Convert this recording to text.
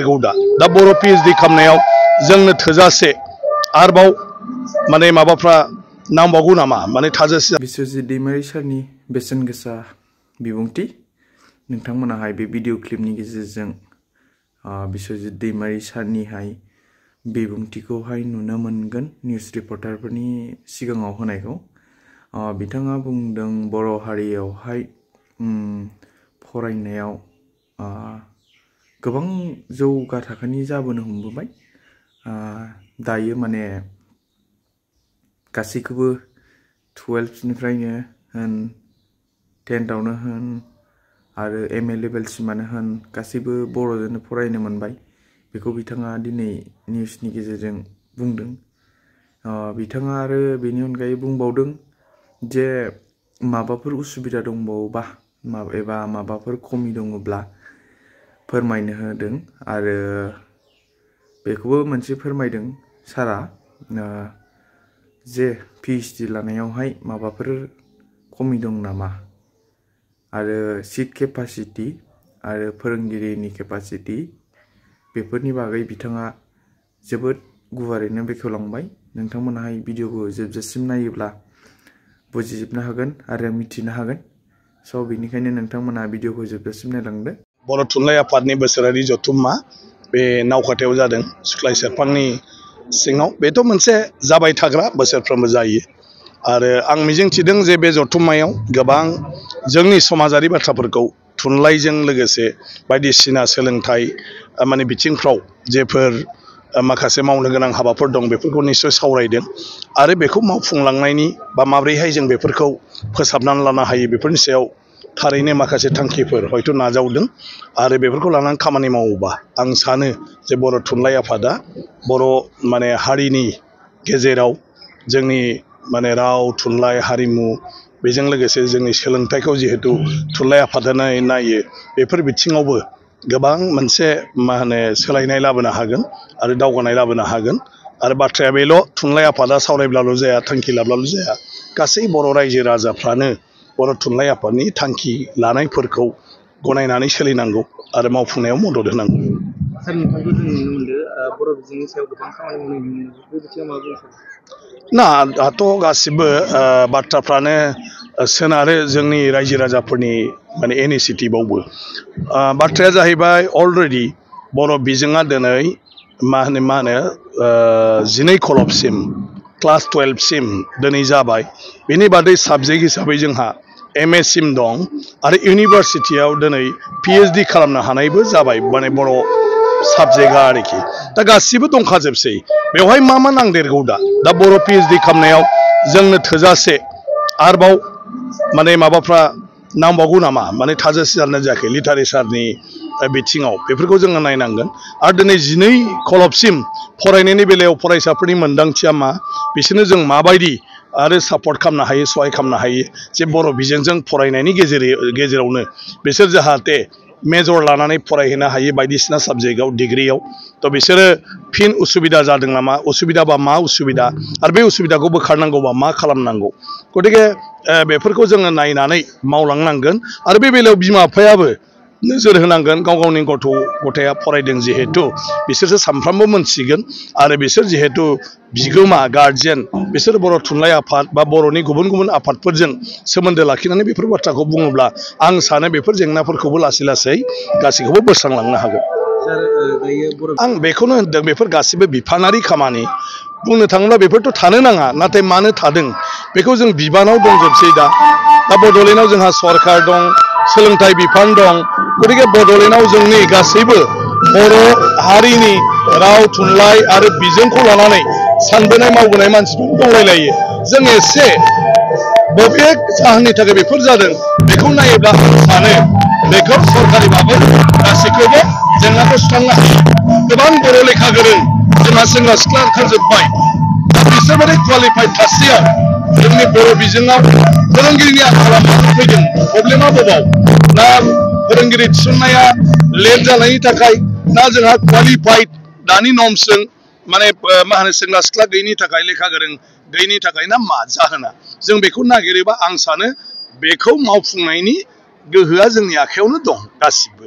नांदेरगौ दा बर' PhD खालामनायाव जोंनो थोजासे आरोबाव माने माबाफ्रा नांबावगौ नामा माने थाजासे बिश्वजित दैमारि सारनि बेसेन गोसा बिबुंथि नोंथांमोनाहाय बे भिडिअ क्लिपनि गेजेरजों बिश्वजित दैमारि सारनिहाय बिबुंथिखौहाय नुनो मोनगोन निउज रिपर्टारफोरनि सिगाङाव होनायखौ बिथाङा बुंदों बर' हारियावहाय फरायनायाव गोबां जौगा थाखोनि जाबोनो हमबोबाय दायो माने गासैखौबो 12निफ्रायनो होन 10आवनो होन आरो MA लेभेलसिमानो होन गासैबो बर'जोंनो फरायनो मोनबाय बेखौ बिथाङा दिनै निउसनि गेजेरजों बुंदों बिथाङा आरो बेनि अनगायै बुंबावदों जे माबाफोर उसुबिदा दंबावोबा एबा माबाफोर खमि दङब्ला फोरमायनो होदों आरो बेखौबो मोनसे फोरमायदों सारा जे PhD लानायावहाय माबाफोर खमि दं नामा आरो सिट केपासिटी आरो फोरोंगिरिनि केपासिटी बेफोरनि बागै बिथाङा जोबोद गुवारैनो बेखेवलांबाय नोंथांमोनाहाय भिडिअखौ जोबजासिम नायोब्ला बुजिजोबनो हागोन आरो मिथिनो हागोन स' बेनिखायनो नोंथांमोना भिडिअखौ जोबजासिम नायलांदो बर' थुनलाइ आफादनि बोसोरारि जथुम्मा बे नावकाटायाव जादों सुख्लाय सेरफांनि सिङाव बेथ' मोनसे जाबाय थाग्रा बोसोरफ्रोमबो जायो आरो आं मिजिंथिदों जे बे जथुम्मायाव गोबां जोंनि समाजारि बाथ्राफोरखौ थुनलाइजों लोगोसे बायदिसिना सोलोंथाइ माने बिथिंफ्राव जेफोर माखासे मावनो गोनां हाबाफोर दं बेफोरखौ निश्चय सावरायदों आरो बेखौ मावफुंलांनायनि बा माब्रैहाय जों बेफोरखौ फोसाबनानै लानो हायो बेफोरनि सायाव थारैनो माखासे थांखिफोर हयथ' नाजावदों आरो बेफोरखौ लानानै खामानि मावोबा आं सानो जे बर' थुनलाइ आफादा बर' माने हारिनि गेजेराव जोंनि माने राव थुनलाइ हारिमु बेजों लोगोसे जोंनि सोलोंथाइखौ जिहेतु थुनलाइ आफादानो नायो बेफोर बिथिङावबो गोबां मोनसे मा होनो सोलायनाय लाबोनो हागोन आरो दावगानाय लाबोनो हागोन आरो बाथ्राया बेल' थुनलाइ आफादा सावरायब्लाल' जाया थांखि लाब्लाल' जाया गासै बर' रायजो राजाफ्रानो बर' थुनलाइ आफादनि थांखि लानायफोरखौ गनायनानै सोलिनांगौ आरो मावफुंनायाव मदद होनांगौ सार नोंथांखौ जों नुनो मोनदों बर' बिजोंनि सायाव गोबां खामानि मावनाय नुनो मोनो बे बिथिङाव मा बुंनो सानो ना दाथ' गासिबो बाथ्राफ्रानो सोनारो जोंनि रायजो राजाफोरनि माने इनिसियेटिभआवबो बाथ्राया जाहैबाय अलरेडि बर' बिजोङा दिनै मा होनो 12 खलबसिम क्लास 12सिम दिनै जाबाय बेनि बादै साबजेक्ट हिसाबै जोंहा MA सिम दं आरो इउनिभारसिटियाव दिनै PhD खालामनो हानायबो जाबाय माने बर' साबजेक्टआ आरोखि दा गासिबो दंखाजोबसै बेवहाय मा नांदेरगौ दा बर' PhD खालामनायाव जोंनो थोजासे आरोबाव माने माबाफ्रा नांबावगौ नामा माने थाजासे जानाय जायाखै लिटारेचारनि बिथिङाव बेफोरखौ जोङो नायनांगोन आरो दिनै 12 खलबसिम फरायनायनि बेलायाव फरायसाफोरनि मोनदांथिया मा बिसोरनो जों माबायदि आरो सापर्ट खालामनो हायो सहाय खालामनो हायो जे बर' बिजोंजों फरायनायनि गेजेरावनो बिसोर जाहाथे मेजर लानानै फरायहैनो हायो बायदिसिना साबजेक्टआव डिग्रियाव थ' बिसोरो फिन उसुबिदा जादों नामा उसुबिदाबा मा उसुबिदा आरो बे उसुबिदाखौ बोखारनांगौबा मा खालामनांगौ गतिके बेफोरखौ जोङो नायनानै मावलांनांगोन आरो बे बेलायाव बिमा बिफायाबो नोजोर होनांगोन गाव गावनि गथ'या फरायदों जिहेतु बिसोरसो सानफ्रामबो मोनसिगोन आरो बिसोर जिहेतु बिगोमा गार्जियान बिसोर बर' थुनलाइ आफाद बा बर'नि गुबुन गुबुन आफादफोरजों सोमोन्दो लाखिनानै बेफोर बाथ्राखौ बुङोब्ला आं सानो बेफोर जेंनाफोरखौबो लासै लासै गासैखौबो बोस्रांलांनो हागोन आं बेखौनो होनदों बेफोर गासिबो बिफानारि खामानि बुंनो थाङोब्ला बेफोरथ' थानो नाङा नाथाय मानो थादों बेखौ जों बिबानाव दंजोबसै दा बड'लेण्डआव जोंहा सरकार दं सोलोंथाइ बिफान दं गतिके बड'लेण्डआव जोंनि गासैबो बर' हारिनि राव थुनलाइ आरो बिजोंखौ लानानै सानबोनाय मावबोनाय मानसिफोर दंलायलायो जों एसे बबे जाहोननि थाखाय बेफोर जादों बेखौ नायोब्ला आं सानो बेखौ सरकारि भाबै गासैखौबो जेंनाखौ सुस्रांनो हायो गोबां बर' लेखा गोरों जोंहा सेंग्रा सिख्ला ओंखारजोब्बाय दा बिसोरबायदि क्वालिफाइड थासेयाव जोंनि बर' बिजोङाव फोरोंगिरिनि आंखाला मानो फैदों प्रब्लेमा बबाव ना फोरोंगिरि थिसननाया लेट जानायनि थाखाय ना जोंहा क्वालिफाइड दानि नर्मसजों माने मा होनो सेंग्रा सिख्ला गैयिनि थाखाय लेखा गोरों गैयिनि थाखाय ना मा जाहोना जों बेखौ नागिरोबा आं सानो बेखौ मावफुंनायनि गोहोआ जोंनि आखायावनो दं गासिबो